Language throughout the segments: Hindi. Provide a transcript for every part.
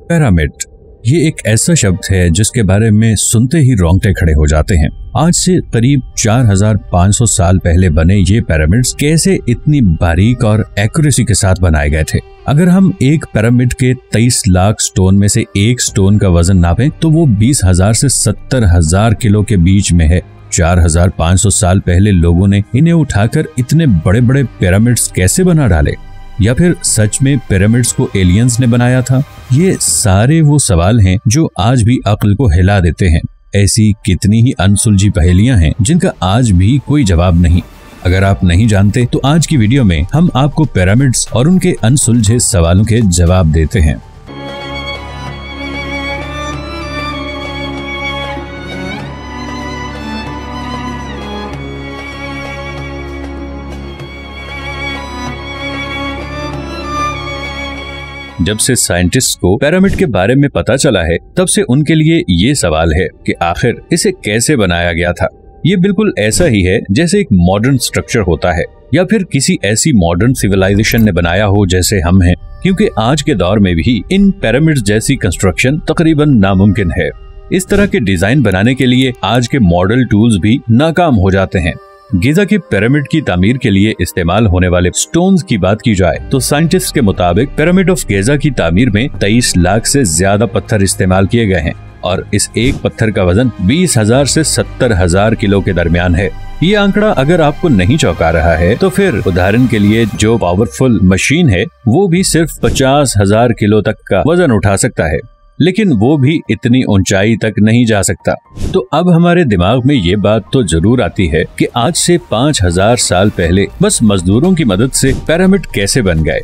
पिरामिड, ये एक ऐसा शब्द है जिसके बारे में सुनते ही रोंगटे खड़े हो जाते हैं। आज से करीब 4500 साल पहले बने ये पिरामिड्स कैसे इतनी बारीक और एक्यूरेसी के साथ बनाए गए थे। अगर हम एक पिरामिड के 23 लाख स्टोन में से एक स्टोन का वजन नापें तो वो 20,000 से 70,000 किलो के बीच में है। 4500 साल पहले लोगों ने इन्हें उठाकर इतने बड़े बड़े पिरामिड्स कैसे बना डाले, या फिर सच में पिरामिड्स को एलियंस ने बनाया था? ये सारे वो सवाल हैं जो आज भी अक्ल को हिला देते हैं। ऐसी कितनी ही अनसुलझी पहेलियां हैं जिनका आज भी कोई जवाब नहीं। अगर आप नहीं जानते तो आज की वीडियो में हम आपको पिरामिड्स और उनके अनसुलझे सवालों के जवाब देते हैं। जब से साइंटिस्ट को पिरामिड के बारे में पता चला है तब से उनके लिए ये सवाल है कि आखिर इसे कैसे बनाया गया था। ये बिल्कुल ऐसा ही है जैसे एक मॉडर्न स्ट्रक्चर होता है या फिर किसी ऐसी मॉडर्न सिविलाइजेशन ने बनाया हो जैसे हम हैं, क्योंकि आज के दौर में भी इन पिरामिड्स जैसी कंस्ट्रक्शन तकरीबन नामुमकिन है। इस तरह के डिजाइन बनाने के लिए आज के मॉडल टूल्स भी नाकाम हो जाते हैं। गिजा के पिरामिड की तामीर के लिए इस्तेमाल होने वाले स्टोन्स की बात की जाए तो साइंटिस्ट के मुताबिक पिरामिड ऑफ गिजा की तामीर में 23 लाख से ज्यादा पत्थर इस्तेमाल किए गए हैं और इस एक पत्थर का वजन 20,000 से 70,000 किलो के दरमियान है। ये आंकड़ा अगर आपको नहीं चौंका रहा है तो फिर उदाहरण के लिए जो पावरफुल मशीन है वो भी सिर्फ 50,000 किलो तक का वजन उठा सकता है, लेकिन वो भी इतनी ऊंचाई तक नहीं जा सकता। तो अब हमारे दिमाग में ये बात तो जरूर आती है कि आज से 5000 साल पहले बस मजदूरों की मदद से पिरामिड कैसे बन गए।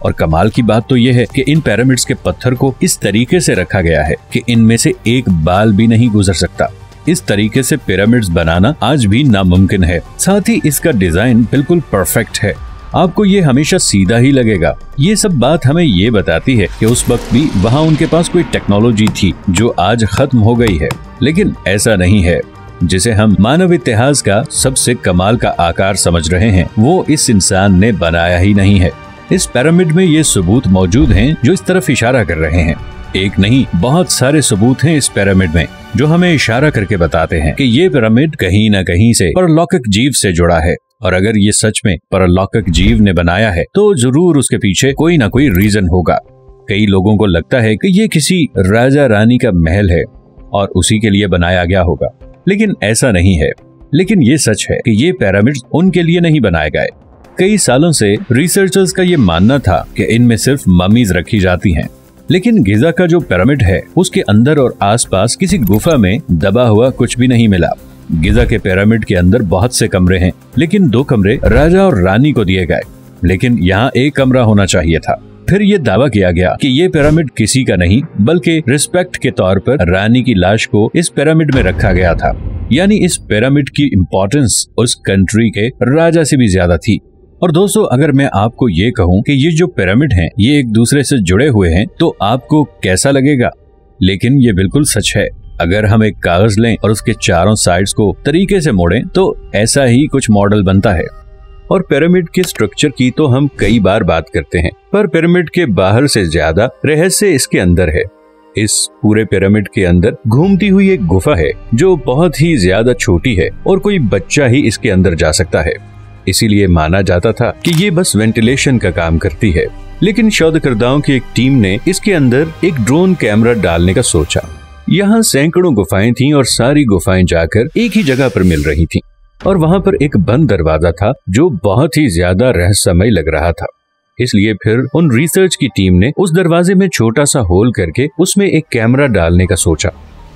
और कमाल की बात तो ये है कि इन पिरामिड्स के पत्थर को इस तरीके से रखा गया है कि इनमें से एक बाल भी नहीं गुजर सकता। इस तरीके से पिरामिड्स बनाना आज भी नामुमकिन है। साथ ही इसका डिजाइन बिल्कुल परफेक्ट है। आपको ये हमेशा सीधा ही लगेगा। ये सब बात हमें ये बताती है कि उस वक्त भी वहाँ उनके पास कोई टेक्नोलॉजी थी जो आज खत्म हो गई है, लेकिन ऐसा नहीं है। जिसे हम मानव इतिहास का सबसे कमाल का आकार समझ रहे हैं वो इस इंसान ने बनाया ही नहीं है। इस पिरामिड में ये सबूत मौजूद हैं जो इस तरफ इशारा कर रहे हैं। एक नहीं, बहुत सारे सबूत हैं इस पिरामिड में जो हमें इशारा करके बताते हैं कि ये पिरामिड कहीं न कहीं से परलौकिक जीव से जुड़ा है। और अगर ये सच में परलौकिक जीव ने बनाया है तो जरूर उसके पीछे कोई ना कोई रीजन होगा। कई लोगों को लगता है कि ये किसी राजा रानी का महल है और उसी के लिए बनाया गया होगा, लेकिन ऐसा नहीं है। लेकिन ये सच है कि ये पिरामिड्स उनके लिए नहीं बनाए गए। कई सालों से रिसर्चर्स का ये मानना था कि इनमें सिर्फ ममीज रखी जाती हैं, लेकिन गिजा का जो पिरामिड है उसके अंदर और आसपास किसी गुफा में दबा हुआ कुछ भी नहीं मिला। गिजा के पिरामिड के अंदर बहुत से कमरे हैं, लेकिन 2 कमरे राजा और रानी को दिए गए, लेकिन यहाँ एक कमरा होना चाहिए था। फिर ये दावा किया गया कि ये पिरामिड किसी का नहीं बल्कि रिस्पेक्ट के तौर पर रानी की लाश को इस पिरामिड में रखा गया था। यानी इस पिरामिड की इम्पोर्टेंस उस कंट्री के राजा से भी ज्यादा थी। और दोस्तों, अगर मैं आपको ये कहूँ कि ये जो पिरामिड हैं ये एक दूसरे से जुड़े हुए हैं तो आपको कैसा लगेगा? लेकिन ये बिल्कुल सच है। अगर हम एक कागज लें और उसके चारों साइड्स को तरीके से मोड़ें तो ऐसा ही कुछ मॉडल बनता है। और पिरामिड के स्ट्रक्चर की तो हम कई बार बात करते हैं, पर पिरामिड के बाहर से ज्यादा रहस्य इसके अंदर है। इस पूरे पिरामिड के अंदर घूमती हुई एक गुफा है जो बहुत ही ज्यादा छोटी है और कोई बच्चा ही इसके अंदर जा सकता है। इसीलिए माना जाता था कि ये बस वेंटिलेशन का काम करती है। लेकिन शोधकर्ताओं की एक टीम ने इसके अंदर एक ड्रोन कैमरा डालने का सोचा। यहाँ सैकड़ों गुफाएं थीं और सारी गुफाएं जाकर एक ही जगह पर मिल रही थीं और वहाँ पर एक बंद दरवाजा था जो बहुत ही ज्यादा रहस्यमय लग रहा था। इसलिए फिर उन रिसर्च की टीम ने उस दरवाजे में छोटा सा होल करके उसमें एक कैमरा डालने का सोचा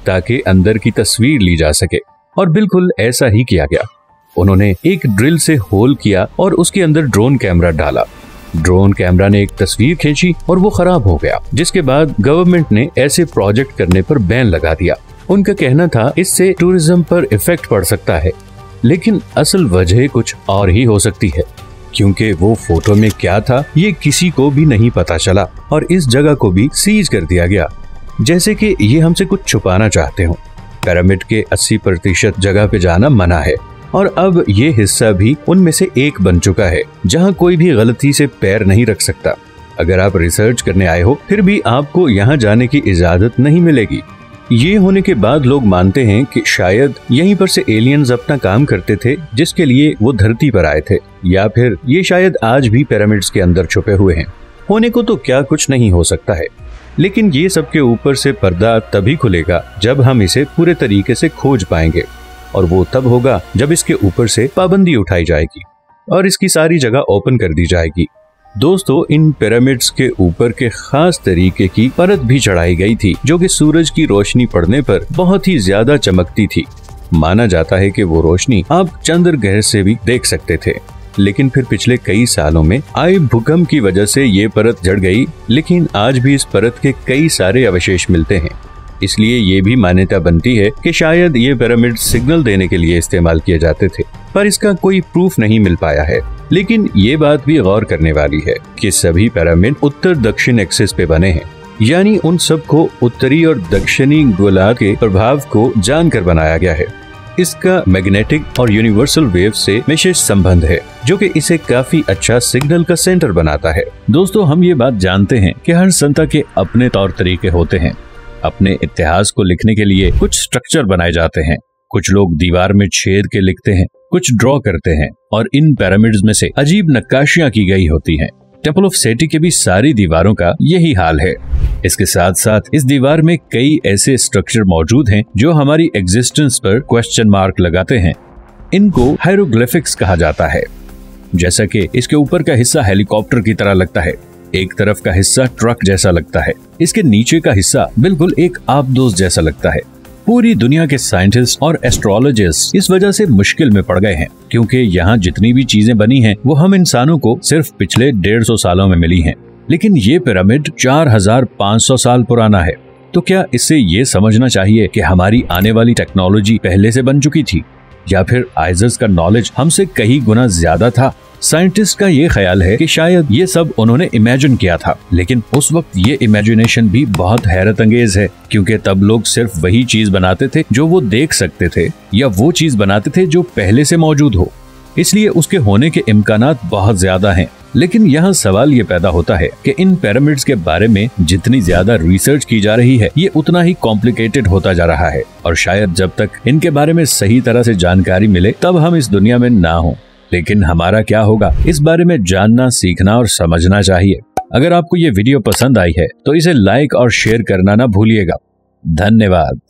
ताकि अंदर की तस्वीर ली जा सके। और बिल्कुल ऐसा ही किया गया। उन्होंने एक ड्रिल से होल किया और उसके अंदर ड्रोन कैमरा डाला। ड्रोन कैमरा ने एक तस्वीर खींची और वो खराब हो गया, जिसके बाद गवर्नमेंट ने ऐसे प्रोजेक्ट करने पर बैन लगा दिया। उनका कहना था इससे टूरिज्म पर इफेक्ट पड़ सकता है, लेकिन असल वजह कुछ और ही हो सकती है, क्योंकि वो फोटो में क्या था ये किसी को भी नहीं पता चला और इस जगह को भी सीज कर दिया गया, जैसे कि ये हमसे कुछ छुपाना चाहते हो। पिरामिड के 80% जगह पे जाना मना है और अब ये हिस्सा भी उनमें से एक बन चुका है जहाँ कोई भी गलती से पैर नहीं रख सकता। अगर आप रिसर्च करने आए हो फिर भी आपको यहाँ जाने की इजाजत नहीं मिलेगी। ये होने के बाद लोग मानते हैं कि शायद यहीं पर से एलियंस अपना काम करते थे जिसके लिए वो धरती पर आए थे, या फिर ये शायद आज भी पिरामिड्स के अंदर छुपे हुए हैं। होने को तो क्या कुछ नहीं हो सकता है, लेकिन ये सबके ऊपर से पर्दा तभी खुलेगा जब हम इसे पूरे तरीके से खोज पाएंगे, और वो तब होगा जब इसके ऊपर से पाबंदी उठाई जाएगी और इसकी सारी जगह ओपन कर दी जाएगी। दोस्तों, इन पिरामिड्स के ऊपर के खास तरीके की परत भी चढ़ाई गई थी जो कि सूरज की रोशनी पड़ने पर बहुत ही ज्यादा चमकती थी। माना जाता है कि वो रोशनी आप चंद्र ग्रह से भी देख सकते थे, लेकिन फिर पिछले कई सालों में आए भूकंप की वजह से ये परत जड़ गई, लेकिन आज भी इस परत के कई सारे अवशेष मिलते हैं। इसलिए ये भी मान्यता बनती है कि शायद ये पिरामिड सिग्नल देने के लिए इस्तेमाल किए जाते थे, पर इसका कोई प्रूफ नहीं मिल पाया है। लेकिन ये बात भी गौर करने वाली है कि सभी पिरामिड उत्तर दक्षिण एक्सिस पे बने हैं, यानी उन सबको उत्तरी और दक्षिणी गोलार्ध के प्रभाव को जानकर बनाया गया है। इसका मैग्नेटिक और यूनिवर्सल वेव से विशेष संबंध है जो कि इसे काफी अच्छा सिग्नल का सेंटर बनाता है। दोस्तों, हम ये बात जानते हैं कि हर संता के अपने तौर तरीके होते हैं। अपने इतिहास को लिखने के लिए कुछ स्ट्रक्चर बनाए जाते हैं। कुछ लोग दीवार में छेद के लिखते हैं, कुछ ड्रॉ करते हैं, और इन पिरामिड्स में से अजीब नक्काशियां की गई होती हैं। टेम्पल ऑफ सेटी के भी सारी दीवारों का यही हाल है। इसके साथ साथ इस दीवार में कई ऐसे स्ट्रक्चर मौजूद हैं जो हमारी एग्जिस्टेंस पर क्वेश्चन मार्क लगाते हैं। इनको हायरोग्लिफिक्स कहा जाता है। जैसा कि इसके ऊपर का हिस्सा हेलीकॉप्टर की तरह लगता है, एक तरफ का हिस्सा ट्रक जैसा लगता है, इसके नीचे का हिस्सा बिल्कुल एक आबदोस जैसा लगता है। पूरी दुनिया के साइंटिस्ट और एस्ट्रोलॉजिस्ट इस वजह से मुश्किल में पड़ गए हैं, क्योंकि यहाँ जितनी भी चीजें बनी हैं वो हम इंसानों को सिर्फ पिछले 150 सालों में मिली हैं, लेकिन ये पिरामिड 4500 साल पुराना है। तो क्या इससे ये समझना चाहिए कि हमारी आने वाली टेक्नोलॉजी पहले से बन चुकी थी, या फिर आइजर्स का नॉलेज हमसे कई गुना ज्यादा था? साइंटिस्ट का ये ख्याल है कि शायद ये सब उन्होंने इमेजिन किया था, लेकिन उस वक्त ये इमेजिनेशन भी बहुत हैरत अंगेज है, क्योंकि तब लोग सिर्फ वही चीज बनाते थे जो वो देख सकते थे, या वो चीज बनाते थे जो पहले से मौजूद हो, इसलिए उसके होने के इम्कानात बहुत ज्यादा हैं। लेकिन यहाँ सवाल ये पैदा होता है कि इन पिरामिड्स के बारे में जितनी ज्यादा रिसर्च की जा रही है ये उतना ही कॉम्प्लिकेटेड होता जा रहा है, और शायद जब तक इनके बारे में सही तरह से जानकारी मिले तब हम इस दुनिया में ना हो। लेकिन हमारा क्या होगा, इस बारे में जानना, सीखना और समझना चाहिए। अगर आपको ये वीडियो पसंद आई है तो इसे लाइक और शेयर करना ना भूलिएगा। धन्यवाद।